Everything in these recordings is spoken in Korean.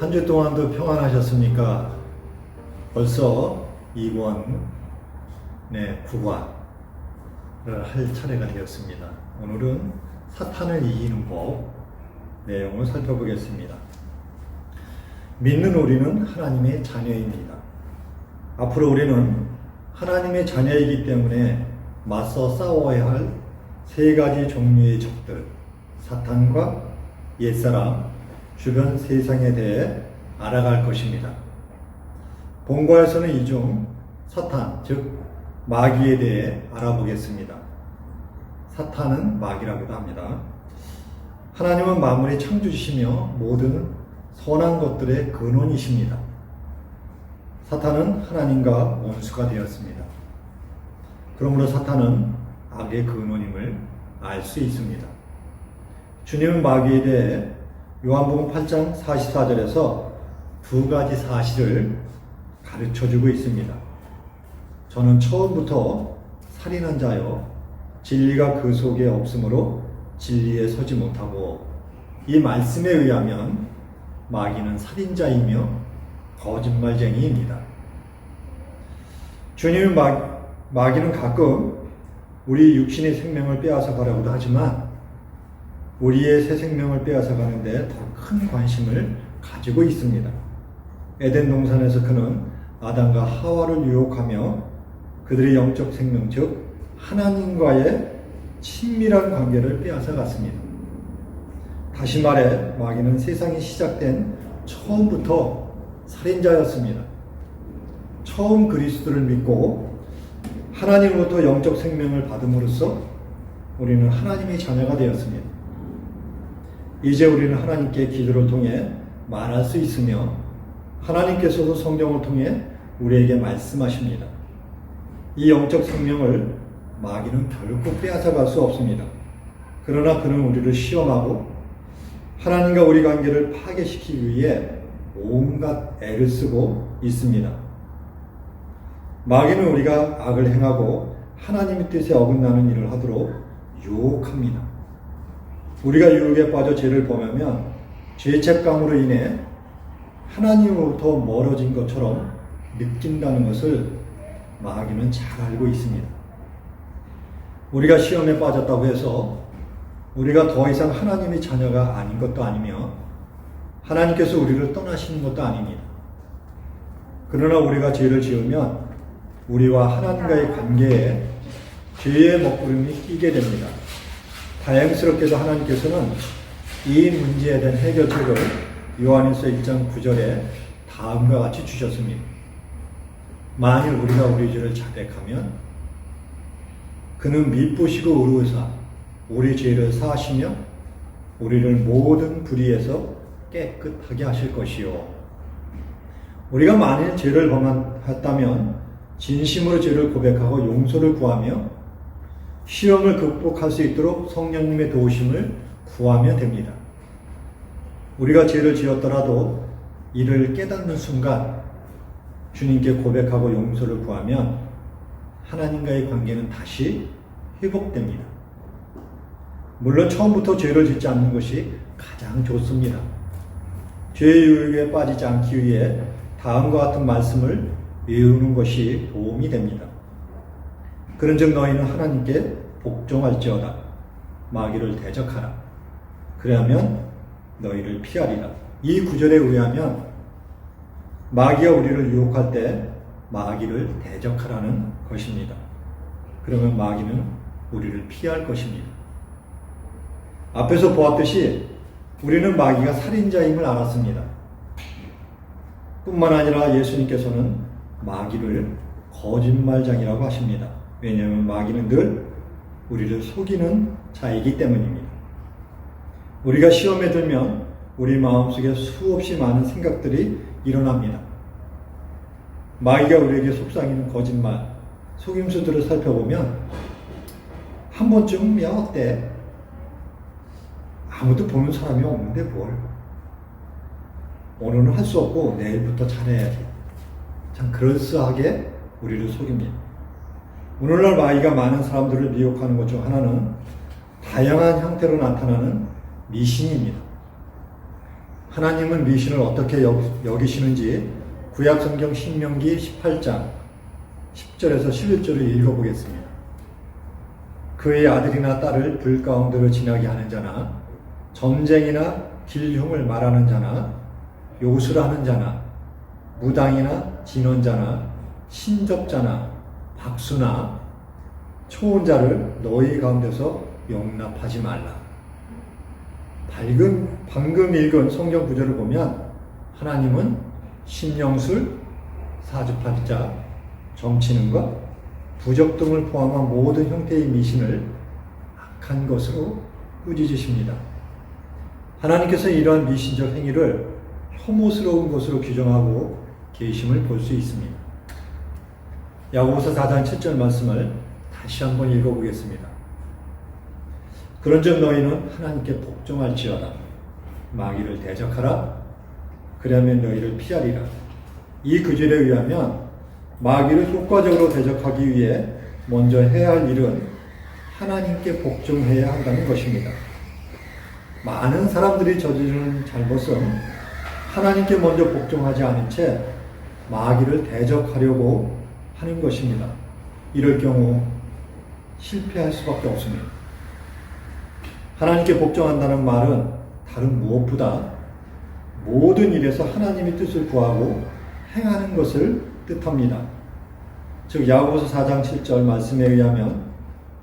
한 주 동안도 평안하셨습니까? 벌써 2권, 9관을 할 차례가 되었습니다. 오늘은 사탄을 이기는 법 내용을 살펴보겠습니다. 믿는 우리는 하나님의 자녀입니다. 앞으로 우리는 하나님의 자녀이기 때문에 맞서 싸워야 할 세 가지 종류의 적들, 사탄과 옛사람, 주변 세상에 대해 알아갈 것입니다. 본과에서는 이 중 사탄, 즉 마귀에 대해 알아보겠습니다. 사탄은 마귀라고도 합니다. 하나님은 만물의 창조주시며 모든 선한 것들의 근원이십니다. 사탄은 하나님과 원수가 되었습니다. 그러므로 사탄은 악의 근원임을 알 수 있습니다. 주님은 마귀에 대해 요한복음 8장 44절에서 두 가지 사실을 가르쳐주고 있습니다. 저는 처음부터 살인한 자요 진리가 그 속에 없으므로 진리에 서지 못하고, 이 말씀에 의하면 마귀는 살인자이며 거짓말쟁이입니다. 주님은 마귀는 가끔 우리 육신의 생명을 빼앗아 가려고도 하지만 우리의 새 생명을 빼앗아 가는데 더 큰 관심을 가지고 있습니다. 에덴 동산에서 그는 아담과 하와를 유혹하며 그들의 영적 생명, 즉 하나님과의 친밀한 관계를 빼앗아 갔습니다. 다시 말해 마귀는 세상이 시작된 처음부터 살인자였습니다. 처음 그리스도를 믿고 하나님으로부터 영적 생명을 받음으로써 우리는 하나님의 자녀가 되었습니다. 이제 우리는 하나님께 기도를 통해 말할 수 있으며 하나님께서도 성경을 통해 우리에게 말씀하십니다. 이 영적 생명을 마귀는 결코 빼앗아갈 수 없습니다. 그러나 그는 우리를 시험하고 하나님과 우리 관계를 파괴시키기 위해 온갖 애를 쓰고 있습니다. 마귀는 우리가 악을 행하고 하나님의 뜻에 어긋나는 일을 하도록 유혹합니다. 우리가 유혹에 빠져 죄를 범하면 죄책감으로 인해 하나님으로부터 멀어진 것처럼 느낀다는 것을 마귀는 잘 알고 있습니다. 우리가 시험에 빠졌다고 해서 우리가 더 이상 하나님의 자녀가 아닌 것도 아니며 하나님께서 우리를 떠나시는 것도 아닙니다. 그러나 우리가 죄를 지으면 우리와 하나님과의 관계에 죄의 먹구름이 끼게 됩니다. 다행스럽게도 하나님께서는 이 문제에 대한 해결책을 요한일서 1장 9절에 다음과 같이 주셨습니다. 만일 우리가 우리 죄를 자백하면 그는 미쁘시고 의로우사 우리 죄를 사하시며 우리를 모든 불의에서 깨끗하게 하실 것이요. 우리가 만일 죄를 범했다면 진심으로 죄를 고백하고 용서를 구하며 시험을 극복할 수 있도록 성령님의 도우심을 구하면 됩니다. 우리가 죄를 지었더라도 이를 깨닫는 순간 주님께 고백하고 용서를 구하면 하나님과의 관계는 다시 회복됩니다. 물론 처음부터 죄를 짓지 않는 것이 가장 좋습니다. 죄의 유혹에 빠지지 않기 위해 다음과 같은 말씀을 외우는 것이 도움이 됩니다. 그런즉 너희는 하나님께 복종할지어다. 마귀를 대적하라. 그래야면 너희를 피하리라. 이 구절에 의하면 마귀가 우리를 유혹할 때 마귀를 대적하라는 것입니다. 그러면 마귀는 우리를 피할 것입니다. 앞에서 보았듯이 우리는 마귀가 살인자임을 알았습니다. 뿐만 아니라 예수님께서는 마귀를 거짓말장이라고 하십니다. 왜냐하면 마귀는 늘 우리를 속이는 자이기 때문입니다. 우리가 시험에 들면 우리 마음속에 수없이 많은 생각들이 일어납니다. 마귀가 우리에게 속삭이는 거짓말, 속임수들을 살펴보면 한 번쯤 야 어때? 아무도 보는 사람이 없는데 뭘? 오늘은 할 수 없고 내일부터 잘해야지. 참 그럴싸하게 우리를 속입니다. 오늘날 마귀가 많은 사람들을 미혹하는 것 중 하나는 다양한 형태로 나타나는 미신입니다. 하나님은 미신을 어떻게 여기시는지 구약성경 신명기 18장 10절에서 11절을 읽어보겠습니다. 그의 아들이나 딸을 불 가운데로 지나게 하는 자나 전쟁이나 길흉을 말하는 자나 요술하는 자나 무당이나 진언자나 신접자나 박수나 초혼자를 너희 가운데서 용납하지 말라. 방금 읽은 성경 구절을 보면 하나님은 심령술, 사주팔자, 점치는 것, 부적 등을 포함한 모든 형태의 미신을 악한 것으로 꾸짖으십니다. 하나님께서 이러한 미신적 행위를 혐오스러운 것으로 규정하고 계심을 볼 수 있습니다. 야고보서 4장 7절 말씀을 다시 한번 읽어보겠습니다. 그런즉 너희는 하나님께 복종할지어다. 마귀를 대적하라. 그러면 너희를 피하리라. 이 구절에 의하면 마귀를 효과적으로 대적하기 위해 먼저 해야 할 일은 하나님께 복종해야 한다는 것입니다. 많은 사람들이 저지르는 잘못은 하나님께 먼저 복종하지 않은 채 마귀를 대적하려고 하는 것입니다. 이럴 경우 실패할 수밖에 없습니다. 하나님께 복종한다는 말은 다른 무엇보다 모든 일에서 하나님의 뜻을 구하고 행하는 것을 뜻합니다. 즉 야고보서 4장 7절 말씀에 의하면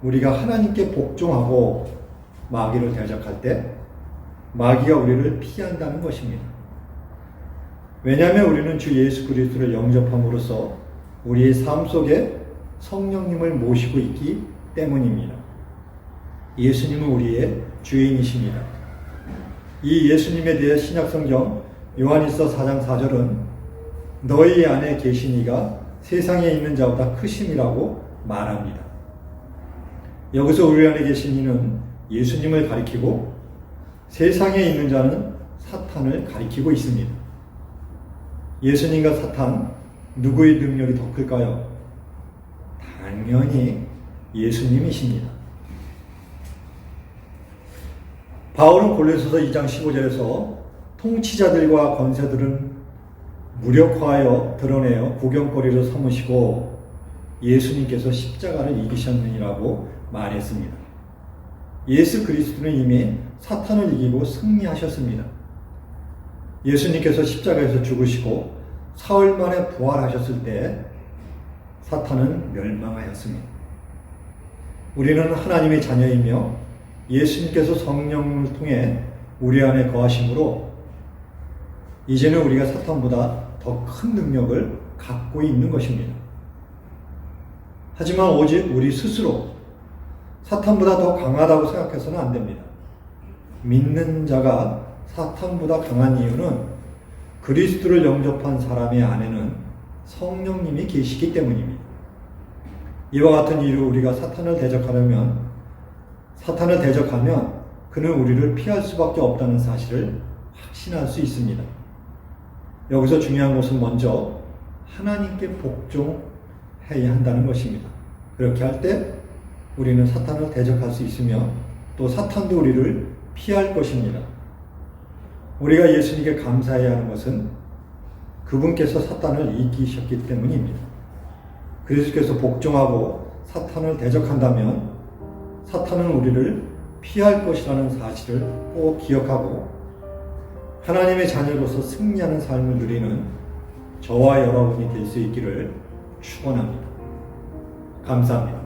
우리가 하나님께 복종하고 마귀를 대적할 때 마귀가 우리를 피한다는 것입니다. 왜냐하면 우리는 주 예수 그리스도를 영접함으로써 우리의 삶 속에 성령님을 모시고 있기 때문입니다. 예수님은 우리의 주인이십니다. 이 예수님에 대해 신약성경 요한일서 4장 4절은 너희 안에 계신 이가 세상에 있는 자보다 크심이라고 말합니다. 여기서 우리 안에 계신 이는 예수님을 가리키고 세상에 있는 자는 사탄을 가리키고 있습니다. 예수님과 사탄 누구의 능력이 더 클까요? 당연히 예수님이십니다. 바울은 골로새서 2장 15절에서 통치자들과 권세들은 무력화하여 드러내어 구경거리로 삼으시고 예수님께서 십자가를 이기셨느니라고 말했습니다. 예수 그리스도는 이미 사탄을 이기고 승리하셨습니다. 예수님께서 십자가에서 죽으시고 사흘 만에 부활하셨을 때 사탄은 멸망하였습니다. 우리는 하나님의 자녀이며 예수님께서 성령을 통해 우리 안에 거하심으로 이제는 우리가 사탄보다 더 큰 능력을 갖고 있는 것입니다. 하지만 오직 우리 스스로 사탄보다 더 강하다고 생각해서는 안 됩니다. 믿는 자가 사탄보다 강한 이유는 그리스도를 영접한 사람의 안에는 성령님이 계시기 때문입니다. 이와 같은 이유로 우리가 사탄을 대적하면 그는 우리를 피할 수밖에 없다는 사실을 확신할 수 있습니다. 여기서 중요한 것은 먼저 하나님께 복종해야 한다는 것입니다. 그렇게 할 때 우리는 사탄을 대적할 수 있으며 또 사탄도 우리를 피할 것입니다. 우리가 예수님께 감사해야 하는 것은 그분께서 사탄을 이기셨기 때문입니다. 그리스도께서 복종하고 사탄을 대적한다면 사탄은 우리를 피할 것이라는 사실을 꼭 기억하고 하나님의 자녀로서 승리하는 삶을 누리는 저와 여러분이 될 수 있기를 축원합니다. 감사합니다.